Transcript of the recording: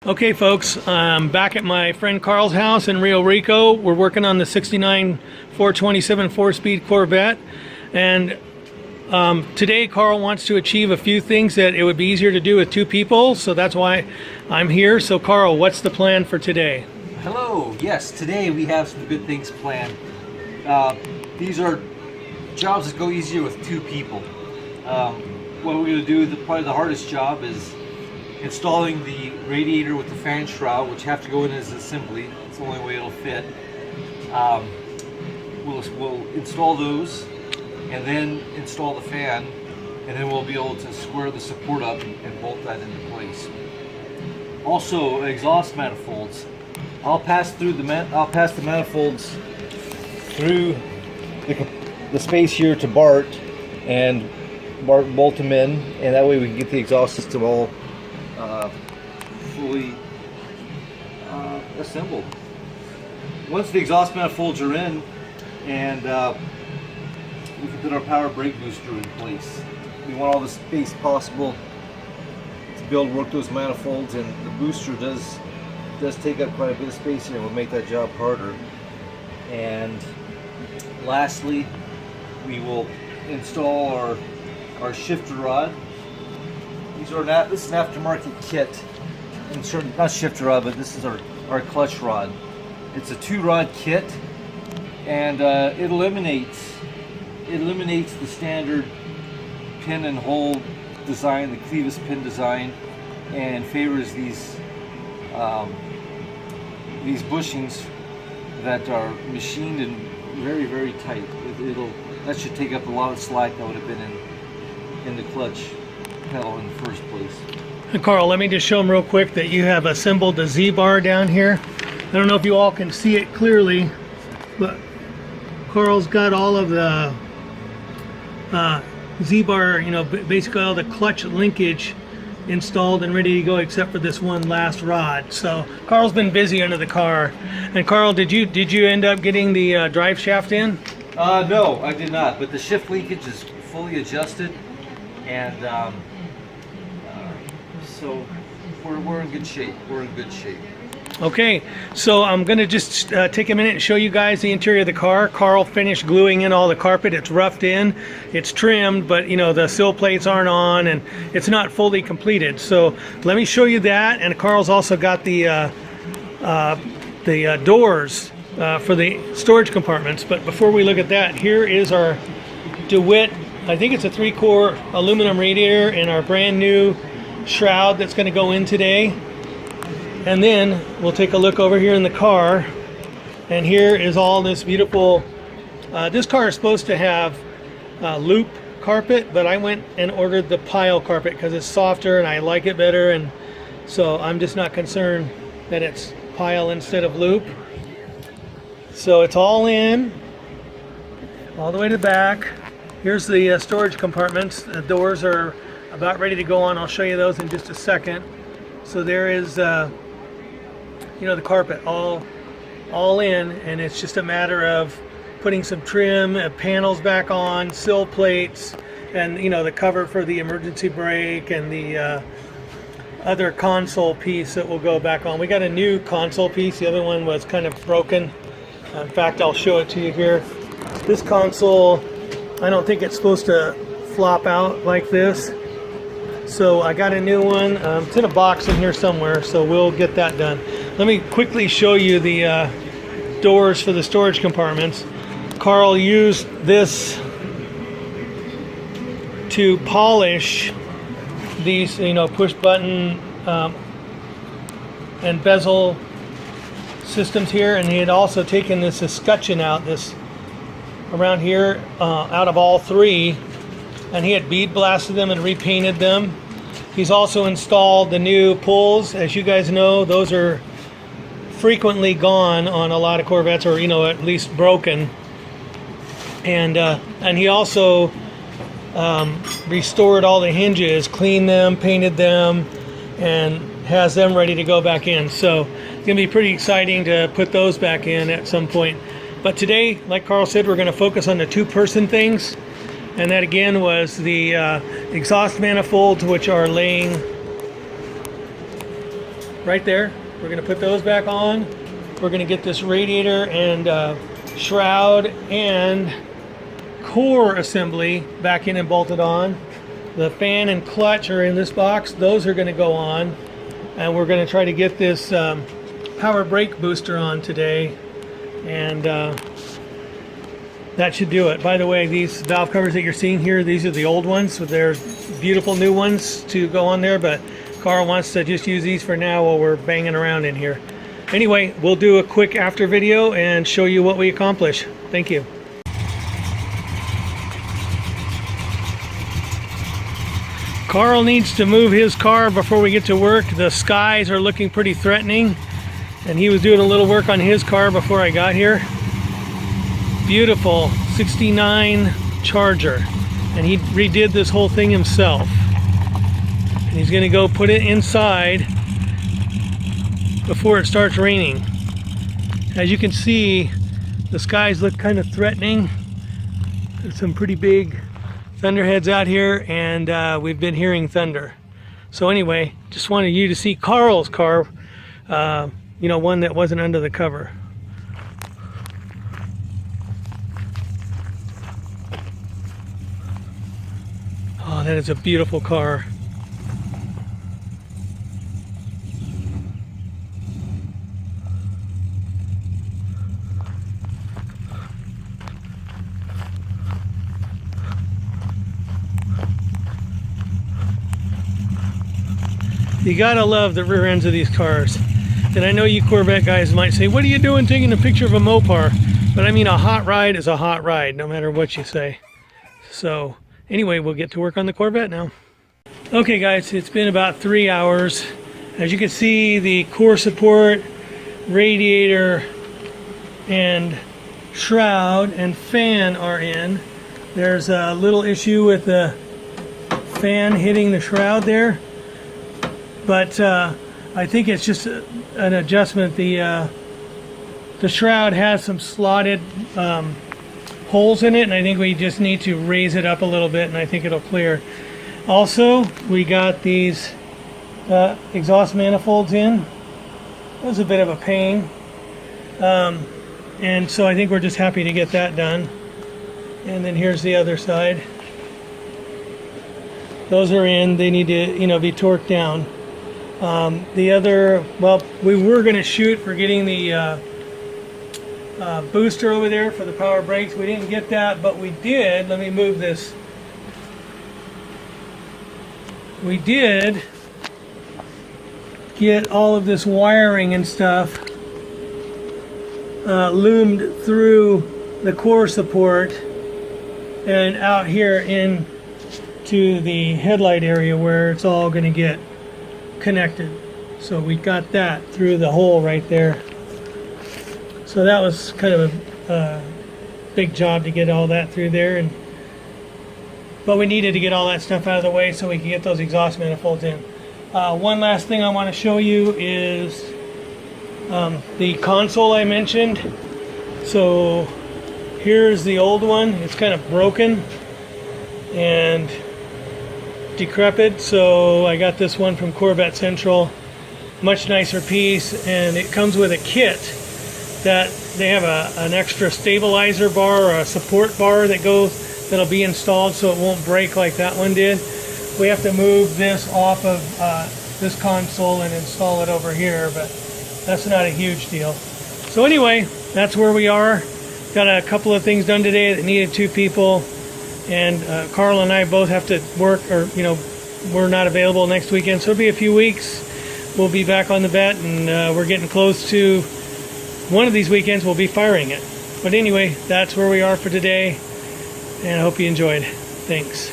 Okay folks, I'm back at my friend Carl's house in Rio Rico. We're working on the 69 427 4-speed Corvette, and today Carl wants to achieve a few things that it would be easier to do with two people, so that's why I'm here. So Carl, what's the plan for today? Hello, yes, today we have some good things planned. These are jobs that go easier with two people. What we're going to do, probably the hardest job is installing the radiator with the fan shroud, which have to go in as assembly. It's the only way it'll fit. We'll install those and then install the fan, and then we'll be able to square the support up and bolt that into place. Also, exhaust manifolds. I'll pass the manifolds through the space here to Bart, and Bart bolt them in, and that way we can get the exhaust system all fully assembled. Once the exhaust manifolds are in, and we can put our power brake booster in place. We want all the space possible to be able to work those manifolds, and the booster does take up quite a bit of space here and will make that job harder. And lastly, we will install our shifter rod. This is an aftermarket kit. Not shifter rod, but this is our clutch rod. It's a 2-rod kit, and it eliminates the standard pin and hole design, the clevis pin design, and favors these bushings that are machined and very, very tight. That should take up a lot of slack that would have been in the clutch pedal in the first place. And Carl, let me just show them real quick that you have assembled the Z-bar down here. I don't know if you all can see it clearly, but Carl's got all of the Z-bar, basically all the clutch linkage installed and ready to go, except for this one last rod. So Carl's been busy under the car. And Carl, did you end up getting the drive shaft in? No, I did not, but the shift linkage is fully adjusted, and so we're in good shape. Okay, so I'm going to just take a minute and show you guys the interior of the car. Carl finished gluing in all the carpet. It's roughed in, it's trimmed, but the sill plates aren't on, and it's not fully completed. So let me show you that. And Carl's also got the doors for the storage compartments. But before we look at that, here is our DeWitt, I think it's a 3-core aluminum radiator, and our brand new shroud that's going to go in today. And then we'll take a look over here in the car, and here is all this beautiful this car is supposed to have loop carpet, but I went and ordered the pile carpet because it's softer and I like it better, and so I'm just not concerned that it's pile instead of loop. So it's all in all the way to the back. Here's the storage compartments. The doors are about ready to go on. I'll show you those in just a second. So there is the carpet all in, and it's just a matter of putting some trim, panels back on, sill plates, and the cover for the emergency brake, and the other console piece that will go back on. We got a new console piece. The other one was kind of broken. In fact, I'll show it to you here. This console, I don't think it's supposed to flop out like this. So I got a new one. It's in a box in here somewhere, so we'll get that done. Let me quickly show you the doors for the storage compartments. Carl used this to polish these, push button and bezel systems here, and he had also taken this escutcheon out, this around here, out of all three, and he had bead blasted them and repainted them. He's also installed the new pulls. As you guys know, those are frequently gone on a lot of Corvettes, or at least broken. And he also restored all the hinges, cleaned them, painted them, and has them ready to go back in. So it's gonna be pretty exciting to put those back in at some point. But today, like Carl said, we're gonna focus on the two-person things. And that again was the exhaust manifolds, which are laying right there. We're going to put those back on. We're going to get this radiator and shroud and core assembly back in and bolted on. The fan and clutch are in this box. Those are going to go on. And we're going to try to get this power brake booster on today. And that should do it. By the way, these valve covers that you're seeing here, these are the old ones. So they're beautiful new ones to go on there. But Carl wants to just use these for now while we're banging around in here. Anyway, we'll do a quick after video and show you what we accomplish. Thank you. Carl needs to move his car before we get to work. The skies are looking pretty threatening, and he was doing a little work on his car before I got here. Beautiful 69 Charger, and he redid this whole thing himself. And he's going to go put it inside before it starts raining. As you can see, the skies look kind of threatening. There's some pretty big thunderheads out here, and we've been hearing thunder. So anyway, just wanted you to see Carl's car, you know, one that wasn't under the cover. Oh, that is a beautiful car. You gotta love the rear ends of these cars. And I know you Corvette guys might say, what are you doing taking a picture of a Mopar? But I mean, a hot ride is a hot ride, no matter what you say. So anyway, we'll get to work on the Corvette now. Okay guys, it's been about 3 hours. As you can see, the core support, radiator, and shroud and fan are in. There's a little issue with the fan hitting the shroud there. But I think it's just an adjustment. The shroud has some slotted holes in it, and I think we just need to raise it up a little bit, and I think it'll clear. Also, we got these exhaust manifolds in. It was a bit of a pain, and so I think we're just happy to get that done. And then here's the other side. Those are in. They need to, you know, be torqued down. The other, well, we were going to shoot for getting the booster over there for the power brakes. We didn't get that, but we did. Let me move this. We did get all of this wiring and stuff loomed through the core support and out here into the headlight area where it's all going to get connected. So we got that through the hole right there. So that was kind of a big job to get all that through there, but we needed to get all that stuff out of the way so we could get those exhaust manifolds in. One last thing I want to show you is the console I mentioned. So here's the old one. It's kind of broken and decrepit, so I got this one from Corvette Central. Much nicer piece, and it comes with a kit that they have an extra stabilizer bar or a support bar that'll be installed so it won't break like that one did. We have to move this off of this console and install it over here, but that's not a huge deal. So anyway, that's where we are. Got a couple of things done today that needed 2 people. And Carl and I both have to work, or you know, we're not available next weekend, so it'll be a few weeks. We'll be back on the vet, and we're getting close to one of these weekends. We'll be firing it. But anyway, that's where we are for today, and I hope you enjoyed. Thanks.